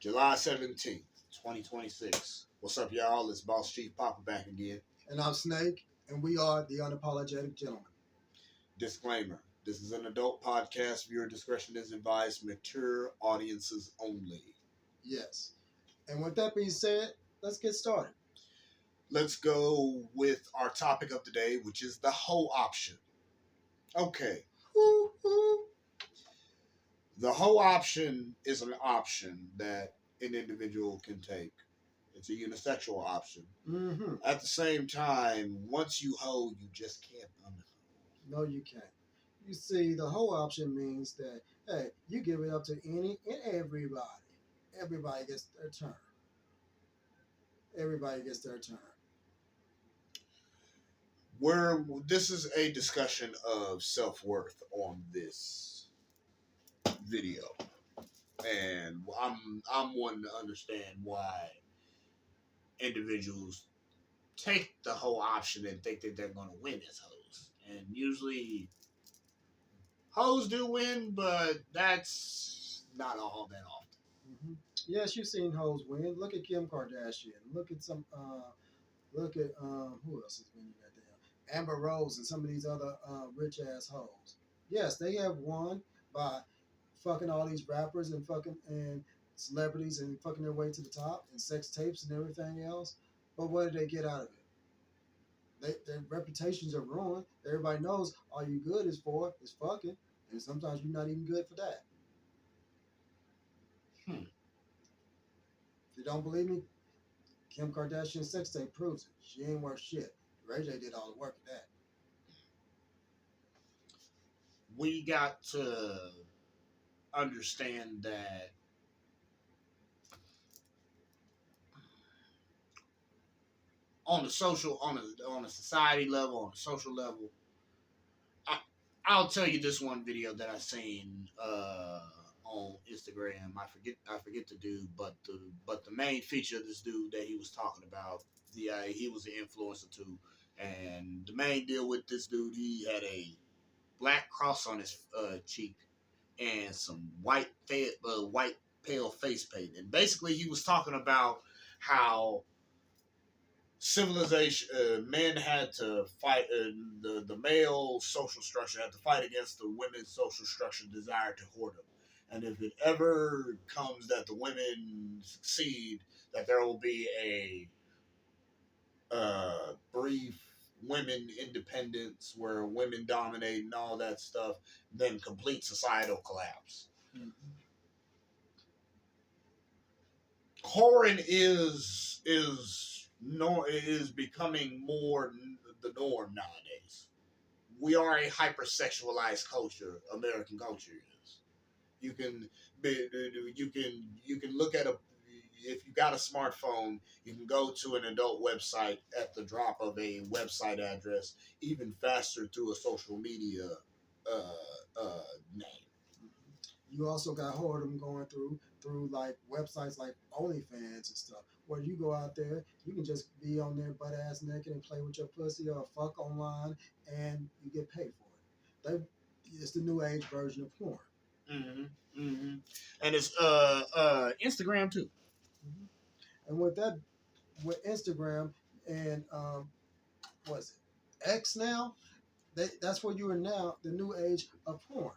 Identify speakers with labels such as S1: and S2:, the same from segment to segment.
S1: July 17th, 2026. What's up, y'all? It's Boss Chief Papa back again.
S2: And I'm Snake, and we are the Unapologetic Gentlemen.
S1: Disclaimer. This is an adult podcast. Viewer discretion is advised. Mature audiences only.
S2: Yes. And with that being said, let's get started.
S1: Let's go with our topic of the day, which is the hoe option. Okay. The hoe option is an option that an individual can take. It's a unisexual option.
S2: Mm-hmm.
S1: At the same time, once you hoe, you just can't unhoe.
S2: No, you can't. You see, the whole option means that, hey, you give it up to any and everybody. Everybody gets their turn. Everybody gets their turn.
S1: This is a discussion of self-worth on this video. And I'm one to understand why individuals take the whole option and think that they're going to win as hoes. And usually hoes do win, but that's not all that often.
S2: Mm-hmm. Yes, you've seen hoes win. Look at Kim Kardashian. Look at who else is winning that damn Amber Rose and some of these other rich ass hoes. Yes, they have won by fucking all these rappers and celebrities and fucking their way to the top and sex tapes and everything else. But what did they get out of it? Their reputations are ruined. Everybody knows all you good is for is fucking, and sometimes you're not even good for that. If you don't believe me, Kim Kardashian's sex tape proves it. She ain't worth shit. Ray J did all the work of that.
S1: We got to understand that on a society level, on a social level, I'll tell you this one video that I seen on Instagram. I forget the dude, but the main feature of this dude that he was talking about, he was an influencer too, and the main deal with this dude, he had a black cross on his cheek and some white pale face paint, and basically he was talking about how civilization, men had to fight, the male social structure had to fight against the women's social structure desire to hoard them. And if it ever comes that the women succeed, that there will be a brief women independence where women dominate and all that stuff, then complete societal collapse.
S2: Mm-hmm.
S1: Whoring is becoming more the norm nowadays. We are a hypersexualized culture. American culture is. You can look at if you got a smartphone, you can go to an adult website at the drop of a website address, even faster through a social media name.
S2: You also got whoredom going through like websites like OnlyFans and stuff, where you go out there, you can just be on there butt ass naked and play with your pussy or fuck online, and you get paid for it. It's the new age version of porn.
S1: Mm-hmm. Mm-hmm. And it's Instagram too.
S2: Mm-hmm. And with Instagram and what's it, X now, that's where you are now, the new age of porn.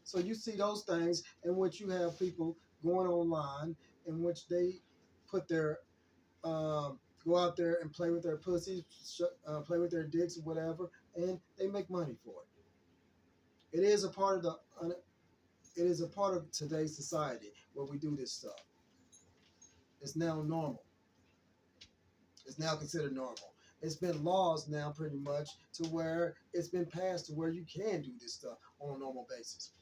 S2: So you see those things in which you have people going online in which they put their go out there and play with their pussies, play with their dicks or whatever, and they make money for it. It is a part of today's society where we do this stuff. It's now normal. It's now considered normal. It's been laws now pretty much to where it's been passed to where you can do this stuff on a normal basis.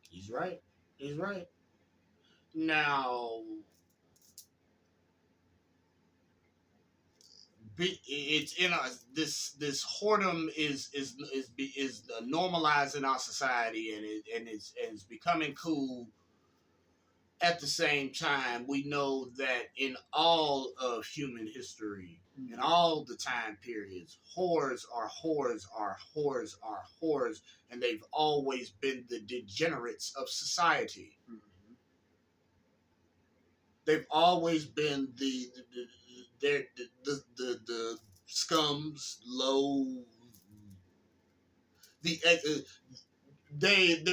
S1: He's right. He's right. Now, it's in us. This whoredom is normalized in our society, and it's becoming cool at the same time, we know that in all of human history, in all the time periods, whores are whores are whores are whores, and they've always been the degenerates of society.
S2: Mm-hmm.
S1: They've always been the scums, low, the they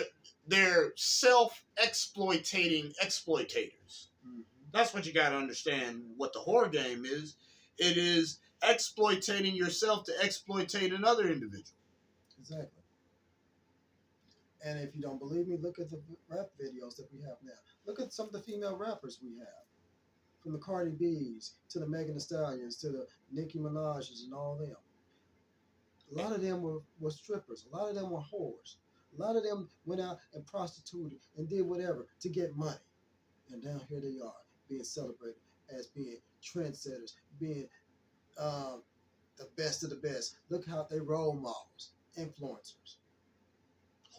S1: they're self exploitating exploitators.
S2: Mm-hmm.
S1: That's what you got to understand. What the whore game is, it is exploitating yourself to exploitate another individual.
S2: Exactly. And if you don't believe me, look at the rap videos that we have now. Look at some of the female rappers we have, from the Cardi B's to the Megan Thee Stallions to the Nicki Minaj's and all them. A lot of them were strippers. A lot of them were whores. A lot of them went out and prostituted and did whatever to get money. And now here they are being celebrated as being trendsetters, being the best of the best. Look how they role models, influencers.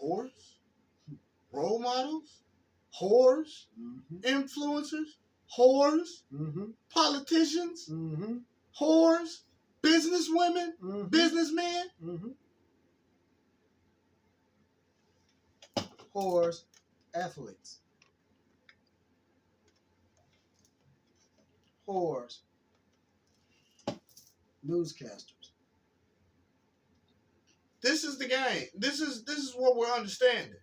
S1: Whores, role models, whores,
S2: Mm-hmm.
S1: influencers, whores,
S2: Mm-hmm.
S1: politicians,
S2: Mm-hmm.
S1: whores, businesswomen,
S2: Mm-hmm.
S1: businessmen.
S2: Mm-hmm. Whores, athletes. Whores, newscasters.
S1: This is the game. This is what we're understanding.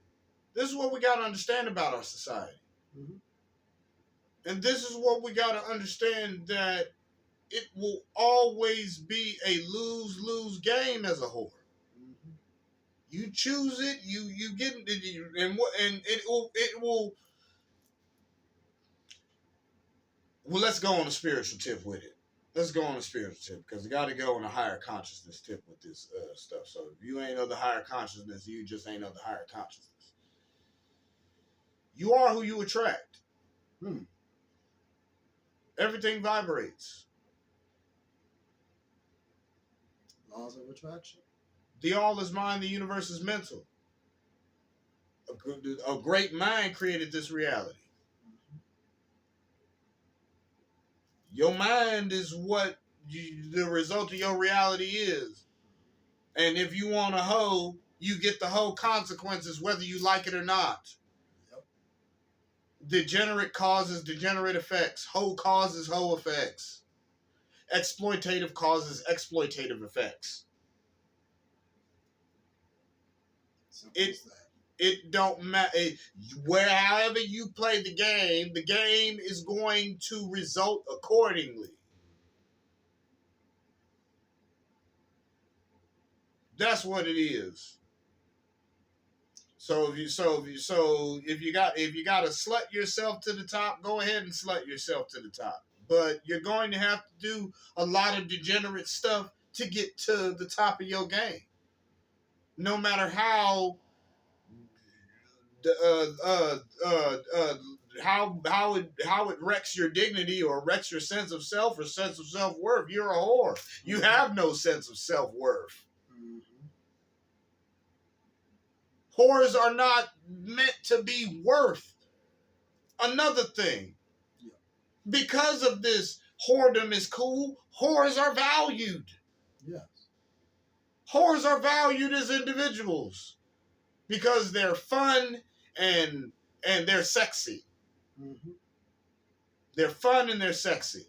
S1: This is what we got to understand about our society.
S2: Mm-hmm.
S1: And this is what we got to understand, that it will always be a lose-lose game as a whore.
S2: Mm-hmm.
S1: You choose it, you get it, and it will. Well, let's go on a spiritual tip with it. Let's go on a spiritual tip, because we got to go on a higher consciousness tip with this stuff. So if you ain't of the higher consciousness, you just ain't of the higher consciousness. You are who you attract.
S2: Hmm.
S1: Everything vibrates.
S2: Laws of attraction.
S1: The all is mind, the universe is mental. A great mind created this reality.
S2: Mm-hmm.
S1: Your mind is what the result of your reality is. And if you want a hoe, you get the hoe consequences whether you like it or not.
S2: Yep.
S1: Degenerate causes degenerate effects. Hoe causes hoe effects. Exploitative causes exploitative effects.
S2: Simple as that.
S1: It don't matter. However you play the game is going to result accordingly. That's what it is. So if you got to slut yourself to the top, go ahead and slut yourself to the top. But you're going to have to do a lot of degenerate stuff to get to the top of your game. No matter how how it wrecks your dignity or wrecks your sense of self or sense of self-worth. You're a whore. You have no sense of self-worth.
S2: Mm-hmm.
S1: Whores are not meant to be worth. Another thing,
S2: Yeah.
S1: because of this, whoredom is cool. Whores are valued.
S2: Yes.
S1: Whores are valued as individuals because they're fun and they're sexy.
S2: Mm-hmm.
S1: They're fun and they're sexy.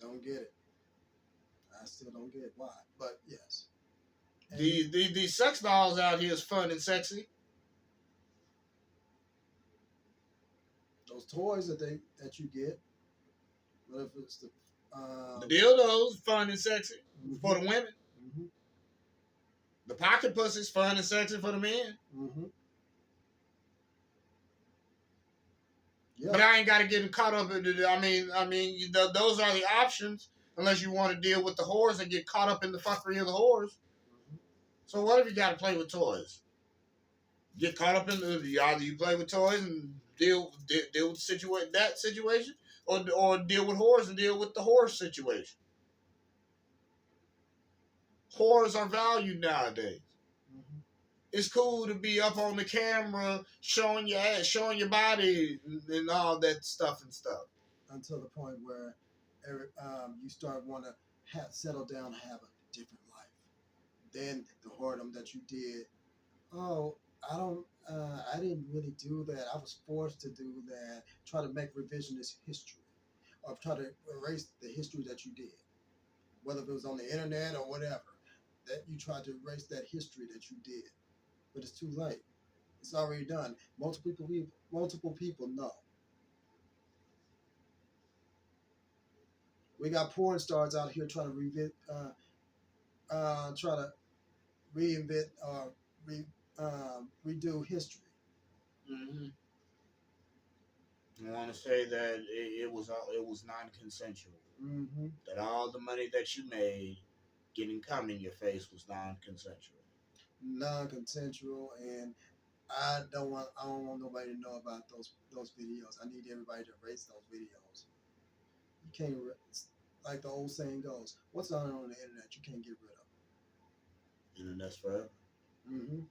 S2: Don't get it. I still don't get why, but yes. And
S1: These sex dolls out here is fun and sexy.
S2: those toys that you get, what if it's the
S1: The dildos, fun and sexy
S2: mm-hmm.
S1: for the women.
S2: Mm-hmm.
S1: The pocket pussy's fun and sexy for the men.
S2: Mm-hmm. Yeah.
S1: But I ain't got to get caught up in it. I mean, those are the options, unless you want to deal with the whores and get caught up in the fuckery of the whores.
S2: Mm-hmm.
S1: So what if you got to play with toys? Get caught up in either you play with toys and deal with that situation, or deal with whores and deal with the whore situation. Whores are valued nowadays.
S2: Mm-hmm.
S1: It's cool to be up on the camera showing your ass, showing your body, and all that stuff and stuff.
S2: Until the point where you start want to settle down, have a different life. Then the whoredom that you did, oh, I didn't really do that. I was forced to do that. Try to make revisionist history, or try to erase the history that you did, whether it was on the internet or whatever. That you tried to erase that history that you did, but it's too late. It's already done. Multiple people know. We got porn stars out here trying to try to reinvent or redo history.
S1: Mm-hmm. I want to say that it was non-consensual.
S2: Mm-hmm.
S1: That all the money that you made getting cum in your face was non-consensual.
S2: Non-consensual, and I don't want nobody to know about those videos. I need everybody to erase those videos. You can't like the old saying goes, what's on the internet you can't get rid of.
S1: And that's forever.
S2: Mm-hmm.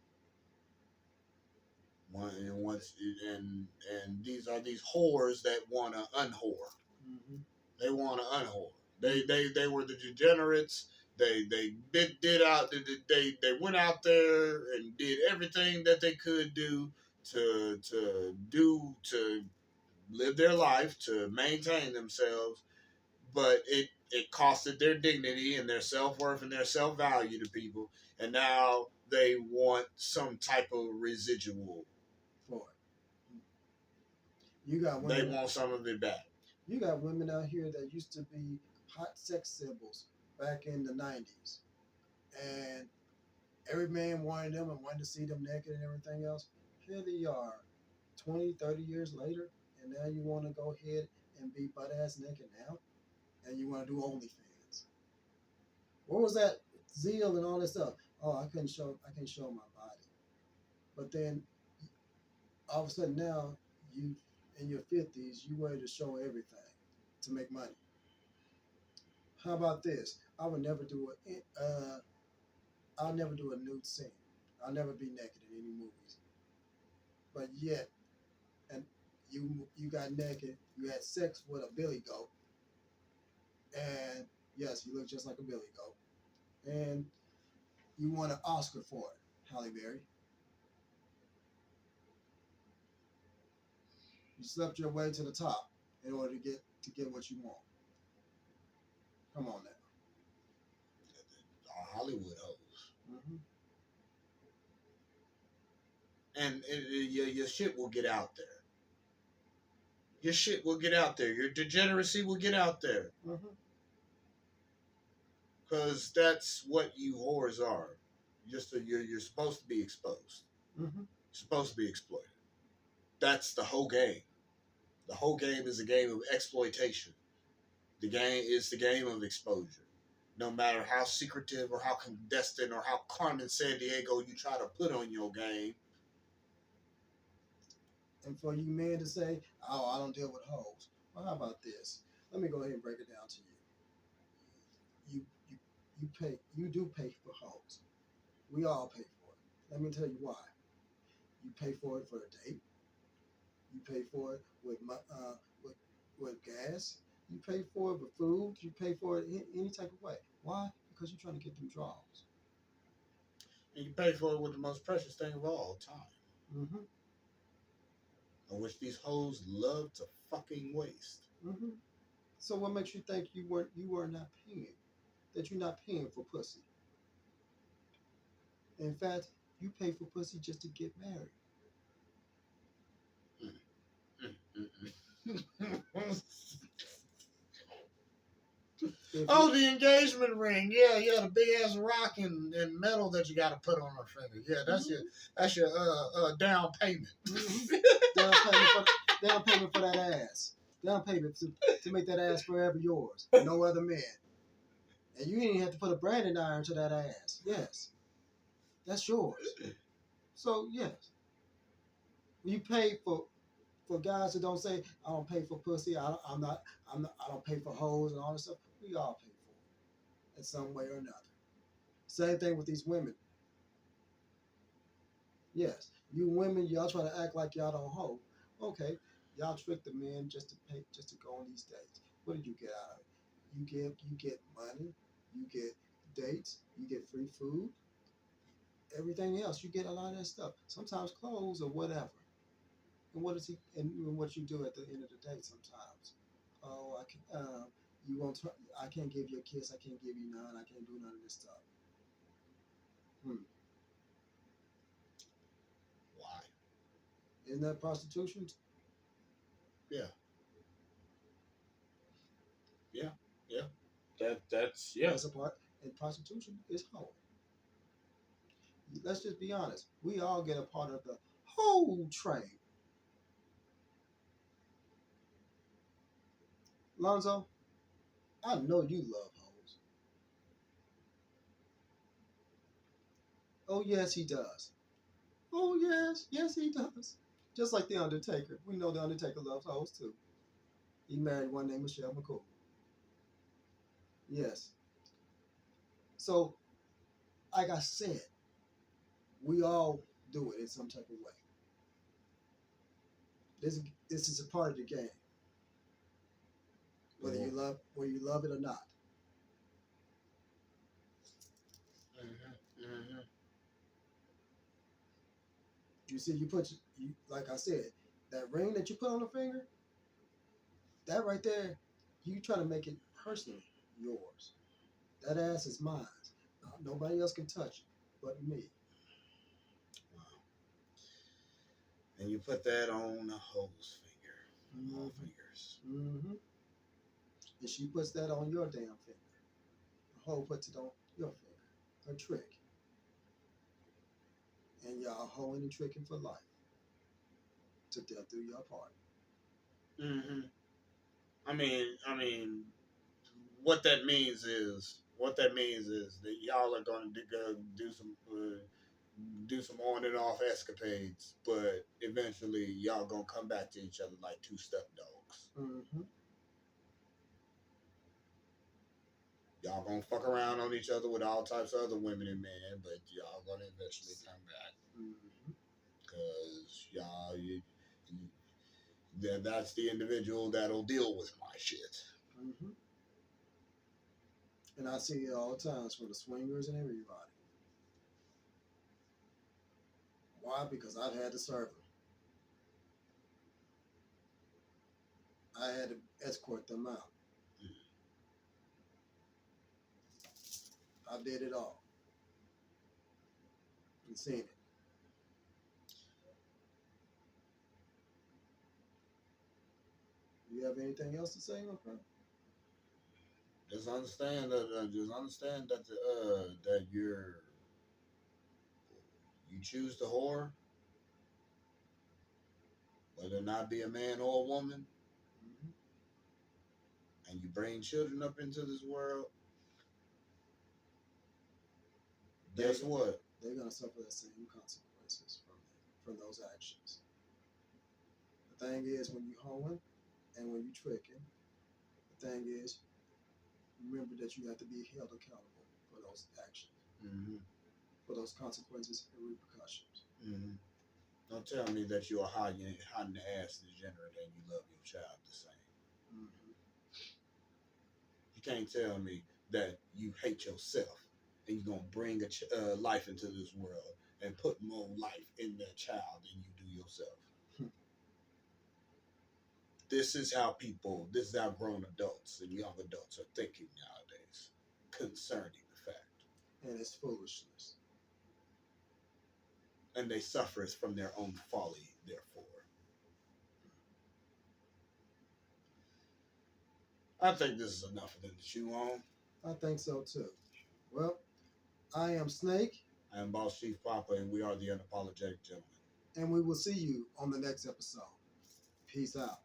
S1: And these whores that want to unwhore.
S2: Mm-hmm.
S1: They want to unwhore. They were the degenerates. They went out there and did everything that they could do to live their life, to maintain themselves, but it costed their dignity and their self-worth and their self-value to people, and now they want some type of residual
S2: For it. You got
S1: they
S2: women.
S1: want some of it back.
S2: You got women out here that used to be hot sex symbols back in the 90s. And every man wanted them and wanted to see them naked and everything else. Here they are, 20, 30 years later, and now you want to go ahead and be butt ass naked now? And you want to do OnlyFans. What was that zeal and all this stuff? Oh, I can't show my body. But then all of a sudden now, you in your 50s, you ready to show everything to make money. How about this? I'll never do a nude scene. I'll never be naked in any movies. But yet, and you got naked, you had sex with a billy goat, and yes, you look just like a billy goat, and you won an Oscar for it, Halle Berry. You slept your way to the top in order to get what you want. Come on now.
S1: Hollywood hoes.
S2: Mm-hmm.
S1: And your shit will get out there. Your shit will get out there. Your degeneracy will get out there.
S2: Mm-hmm.
S1: Because that's what you whores are. You're supposed to be exposed.
S2: Mm-hmm.
S1: You're supposed to be exploited. That's the whole game. The whole game is a game of exploitation. The game is the game of exposure. No matter how secretive or how clandestine or how Carmen Sandiego you try to put on your game.
S2: And for you men to say, "Oh, I don't deal with hoes." Well, how about this? Let me go ahead and break it down to you. You you do pay for hoes. We all pay for it. Let me tell you why. You pay for it for a date. You pay for it with with gas. You pay for it with food. You pay for it in any type of way. Why? Because you're trying to get them draws.
S1: And you pay for it with the most precious thing of all, time.
S2: Mm-hmm.
S1: On which these hoes love to fucking waste.
S2: Mm-hmm. So what makes you think you were not paying? That you're not paying for pussy? In fact, you pay for pussy just to get married. If
S1: Oh,
S2: you,
S1: the engagement ring. Yeah, yeah, the big ass rock and metal that you got to put on her finger. Yeah, that's your down payment.
S2: mm-hmm. down payment for down payment for that ass. Down payment to make that ass forever yours. No other man. And you didn't have to put a branding iron to that ass. Yes, that's yours. So yes, you pay for guys that don't say I don't pay for pussy. I don't pay for hoes and all this stuff. We all pay for it in some way or another. Same thing with these women. Yes, you women, y'all try to act like y'all don't hoe. Okay, y'all trick the men just to pay, just to go on these dates. What did you get out of it? You get money, you get dates, you get free food, everything else. You get a lot of that stuff. Sometimes clothes or whatever. And what is he? And what you do at the end of the day sometimes. Oh, I can. You won't. I can't give you a kiss. I can't give you none. I can't do none of this stuff. Hmm.
S1: Why?
S2: Isn't that prostitution?
S1: Yeah, yeah, yeah. That's yeah.
S2: That's a part. And prostitution is hoe. Let's just be honest. We all get a part of the whole train. Lonzo, I know you love hoes. Oh yes, he does. Oh yes, yes he does. Just like the Undertaker. We know the Undertaker loves hoes too. He married one named Michelle McCool. Yes. So, like I said, we all do it in some type of way. This is a part of the game,
S1: Well,
S2: whether you love it or not.
S1: hmm.
S2: You see, you like I said, that ring that you put on the finger, that right there, you try to make it personally yours. That ass is mine. Nobody else can touch it but me.
S1: Wow. And you put that on a hoe's finger, all
S2: Mm-hmm.
S1: fingers.
S2: Mm-hmm. And she puts that on your damn finger. The hoe puts it on your finger. Her trick. And y'all hoeing and tricking for life. To death do your part.
S1: Hmm. I mean, what that means is that y'all are going to go do some on and off escapades, but eventually y'all gonna come back to each other like two stepdogs.
S2: Mm-hmm.
S1: Y'all gonna fuck around on each other with all types of other women and men, but y'all gonna eventually come back
S2: Mm-hmm.
S1: because that's the individual that'll deal with my shit.
S2: Mm-hmm. And I see it all the times for the swingers and everybody. Why? Because I've had to serve them. I had to escort them out. I did it all and seen it. You have anything else to say, my friend?
S1: Just understand that that you choose the whore, whether or not be a man or a woman,
S2: Mm-hmm.
S1: and you bring children up into this world.
S2: They
S1: Guess what?
S2: they're gonna suffer the same consequences from those actions. The thing is, when you hoeing and when you tricking, the thing is, remember that you have to be held accountable for those actions,
S1: Hmm.
S2: for those consequences and repercussions.
S1: Hmm. Don't tell me that you're a hiding the ass degenerate and you love your child the same.
S2: Mm-hmm.
S1: You can't tell me that you hate yourself and you're gonna bring life into this world and put more life in that child than you do yourself. This is how grown adults and young adults are thinking nowadays concerning the fact.
S2: And it's foolishness.
S1: And they suffer from their own folly, therefore. I think this is enough of them to chew on.
S2: I think so too. Well, I am Snake,
S1: I am Boss Chief Papa, and we are the Unapologetic Gentlemen.
S2: and we will see you on the next episode. Peace out.